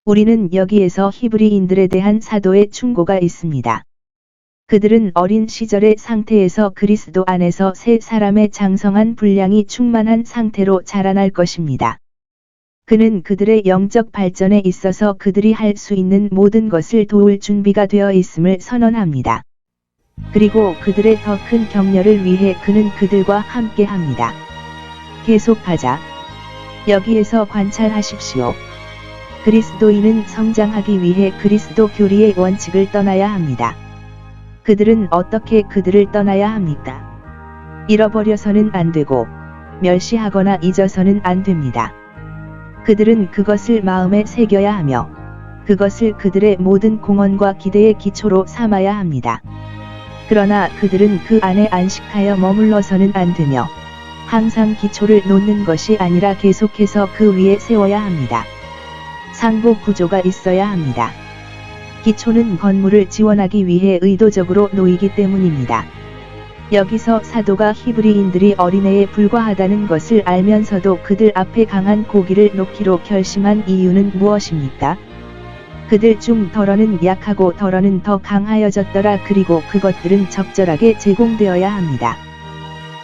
우리는 여기에서 히브리인들에 대한 사도의 충고가 있습니다. 그들은 어린 시절의 상태에서 그리스도 안에서 새 사람의 장성한 분량이 충만한 상태로 자라날 것입니다. 그는 그들의 영적 발전에 있어서 그들이 할 수 있는 모든 것을 도울 준비가 되어 있음을 선언합니다. 그리고 그들의 더 큰 격려를 위해 그는 그들과 함께 합니다. 계속하자. 여기에서 관찰하십시오. 그리스도인은 성장하기 위해 그리스도 교리의 원칙을 떠나야 합니다. 그들은 어떻게 그들을 떠나야 합니까? 잃어버려서는 안 되고, 멸시하거나 잊어서는 안 됩니다. 그들은 그것을 마음에 새겨야 하며, 그것을 그들의 모든 공헌과 기대의 기초로 삼아야 합니다. 그러나 그들은 그 안에 안식하여 머물러서는 안 되며, 항상 기초를 놓는 것이 아니라 계속해서 그 위에 세워야 합니다. 상부 구조가 있어야 합니다. 기초는 건물을 지원하기 위해 의도적으로 놓이기 때문입니다. 여기서 사도가 히브리인들이 어린애에 불과하다는 것을 알면서도 그들 앞에 강한 고기를 놓기로 결심한 이유는 무엇입니까? 그들 중 덜어는 약하고 덜어는 더 강하여졌더라. 그리고 그것들은 적절하게 제공되어야 합니다.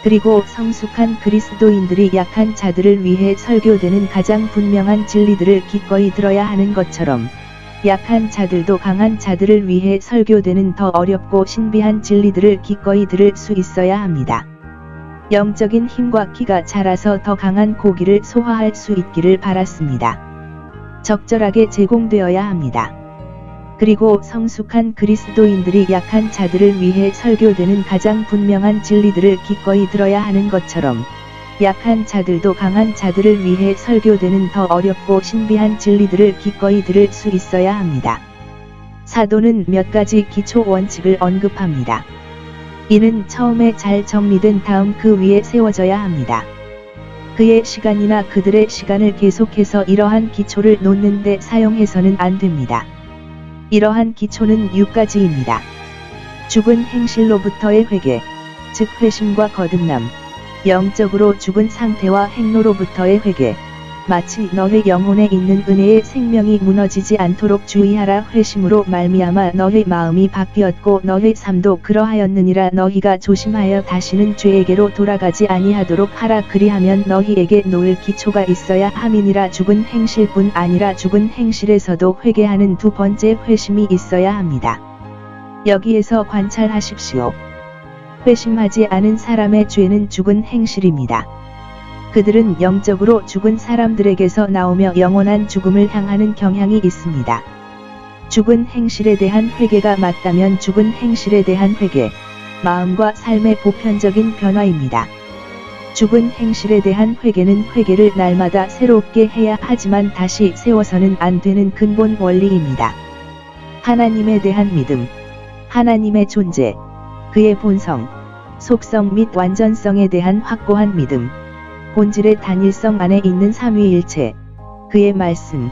그리고 성숙한 그리스도인들이 약한 자들을 위해 설교되는 가장 분명한 진리들을 기꺼이 들어야 하는 것처럼, 약한 자들도 강한 자들을 위해 설교되는 더 어렵고 신비한 진리들을 기꺼이 들을 수 있어야 합니다. 영적인 힘과 키가 자라서 더 강한 고기를 소화할 수 있기를 바랐습니다. 적절하게 제공되어야 합니다. 그리고 성숙한 그리스도인들이 약한 자들을 위해 설교되는 가장 분명한 진리들을 기꺼이 들어야 하는 것처럼, 약한 자들도 강한 자들을 위해 설교되는 더 어렵고 신비한 진리들을 기꺼이 들을 수 있어야 합니다. 사도는 몇 가지 기초 원칙을 언급합니다. 이는 처음에 잘 정리된 다음 그 위에 세워져야 합니다. 그의 시간이나 그들의 시간을 계속해서 이러한 기초를 놓는 데 사용해서는 안 됩니다. 이러한 기초는 6가지입니다. 죽은 행실로부터의 회개, 즉 회심과 거듭남, 영적으로 죽은 상태와 행로로부터의 회개, 마치 너의 영혼에 있는 은혜의 생명이 무너지지 않도록 주의하라. 회심으로 말미암아 너의 마음이 바뀌었고 너의 삶도 그러하였느니라. 너희가 조심하여 다시는 죄에게로 돌아가지 아니하도록 하라. 그리하면 너희에게 놓을 기초가 있어야 함이니라. 죽은 행실뿐 아니라 죽은 행실에서도 회개하는 두 번째 회심이 있어야 합니다. 여기에서 관찰하십시오. 회심하지 않은 사람의 죄는 죽은 행실입니다. 그들은 영적으로 죽은 사람들에게서 나오며 영원한 죽음을 향하는 경향이 있습니다. 죽은 행실에 대한 회개가 맞다면 죽은 행실에 대한 회개, 마음과 삶의 보편적인 변화입니다. 죽은 행실에 대한 회개는 회개를 날마다 새롭게 해야 하지만 다시 세워서는 안 되는 근본 원리입니다. 하나님에 대한 믿음, 하나님의 존재, 그의 본성, 속성 및 완전성에 대한 확고한 믿음, 본질의 단일성 안에 있는 삼위일체, 그의 말씀,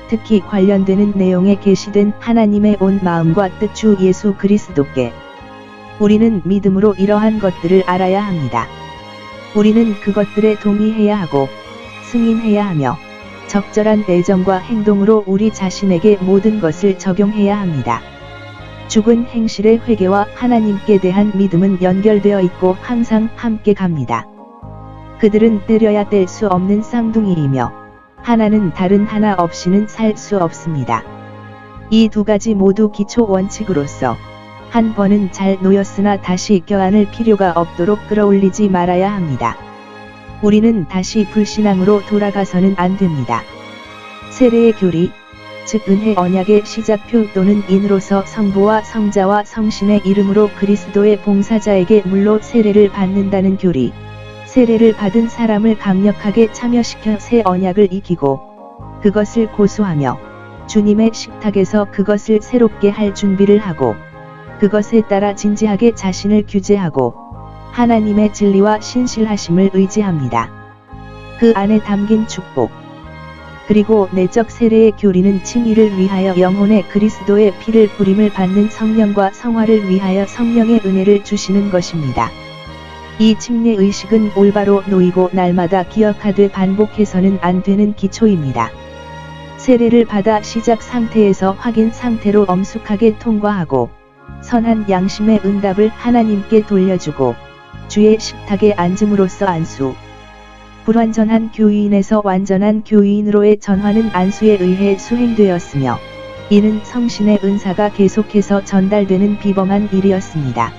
특히 관련되는 내용에 계시된 하나님의 온 마음과 뜻 주 예수 그리스도께. 우리는 믿음으로 이러한 것들을 알아야 합니다. 우리는 그것들에 동의해야 하고 승인해야 하며 적절한 애정과 행동으로 우리 자신에게 모든 것을 적용해야 합니다. 죽은 행실의 회개와 하나님께 대한 믿음은 연결되어 있고 항상 함께 갑니다. 그들은 때려야 뗄 수 없는 쌍둥이이며 하나는 다른 하나 없이는 살 수 없습니다. 이 두 가지 모두 기초 원칙으로서 한 번은 잘 놓였으나 다시 껴안을 필요가 없도록 끌어올리지 말아야 합니다. 우리는 다시 불신앙으로 돌아가서는 안 됩니다. 세례의 교리, 즉 은혜 언약의 시작표 또는 인으로서 성부와 성자와 성신의 이름으로 그리스도의 봉사자에게 물로 세례를 받는다는 교리, 세례를 받은 사람을 강력하게 참여시켜 새 언약을 익히고 그것을 고수하며 주님의 식탁에서 그것을 새롭게 할 준비를 하고 그것에 따라 진지하게 자신을 규제하고 하나님의 진리와 신실하심을 의지합니다. 그 안에 담긴 축복, 그리고 내적 세례의 교리는 칭의를 위하여 영혼에 그리스도의 피를 뿌림을 받는 성령과 성화를 위하여 성령의 은혜를 주시는 것입니다. 이 침례 의식은 올바로 놓이고 날마다 기억하되 반복해서는 안 되는 기초입니다. 세례를 받아 시작 상태에서 확인 상태로 엄숙하게 통과하고 선한 양심의 응답을 하나님께 돌려주고 주의 식탁에 앉음으로써 안수. 불완전한 교인에서 완전한 교인으로의 전환은 안수에 의해 수행되었으며 이는 성신의 은사가 계속해서 전달되는 비범한 일이었습니다.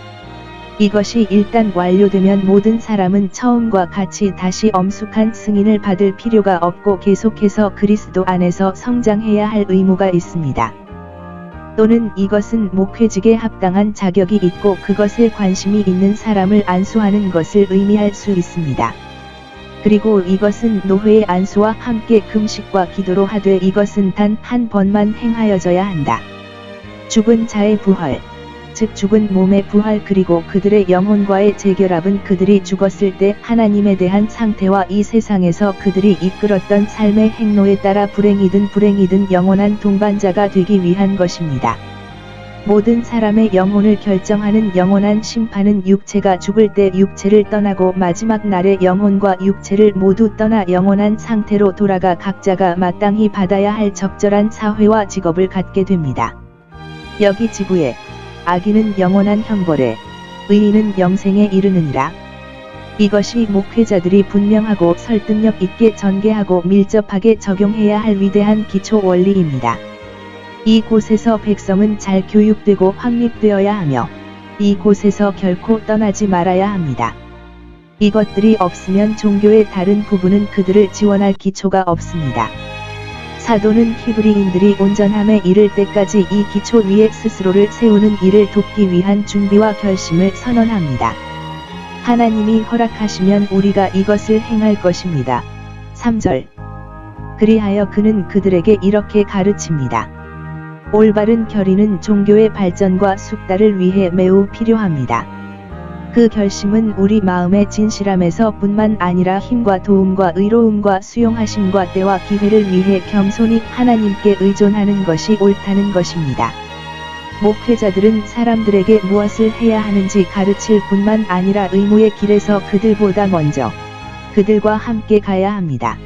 이것이 일단 완료되면 모든 사람은 처음과 같이 다시 엄숙한 승인을 받을 필요가 없고 계속해서 그리스도 안에서 성장해야 할 의무가 있습니다. 또는 이것은 목회직에 합당한 자격이 있고 그것에 관심이 있는 사람을 안수하는 것을 의미할 수 있습니다. 그리고 이것은 노회의 안수와 함께 금식과 기도로 하되 이것은 단 한 번만 행하여져야 한다. 죽은 자의 부활, 즉 죽은 몸의 부활 그리고 그들의 영혼과의 재결합은 그들이 죽었을 때 하나님에 대한 상태와 이 세상에서 그들이 이끌었던 삶의 행로에 따라 불행이든 영원한 동반자가 되기 위한 것입니다. 모든 사람의 영혼을 결정하는 영원한 심판은 육체가 죽을 때 육체를 떠나고 마지막 날에 영혼과 육체를 모두 떠나 영원한 상태로 돌아가 각자가 마땅히 받아야 할 적절한 사회와 직업을 갖게 됩니다. 여기 지구에 악인은 영원한 형벌에, 의인은 영생에 이르느니라. 이것이 목회자들이 분명하고 설득력 있게 전개하고 밀접하게 적용해야 할 위대한 기초 원리입니다. 이곳에서 백성은 잘 교육되고 확립되어야 하며 이곳에서 결코 떠나지 말아야 합니다. 이것들이 없으면 종교의 다른 부분은 그들을 지원할 기초가 없습니다. 사도는 히브리인들이 온전함에 이를 때까지 이 기초 위에 스스로를 세우는 일을 돕기 위한 준비와 결심을 선언합니다. 하나님이 허락하시면 우리가 이것을 행할 것입니다. 3절. 그리하여 그는 그들에게 이렇게 가르칩니다. 올바른 결의는 종교의 발전과 숙달을 위해 매우 필요합니다. 그 결심은 우리 마음의 진실함에서 뿐만 아니라 힘과 도움과 의로움과 수용하심과 때와 기회를 위해 겸손히 하나님께 의존하는 것이 옳다는 것입니다. 목회자들은 사람들에게 무엇을 해야 하는지 가르칠 뿐만 아니라 의무의 길에서 그들보다 먼저 그들과 함께 가야 합니다.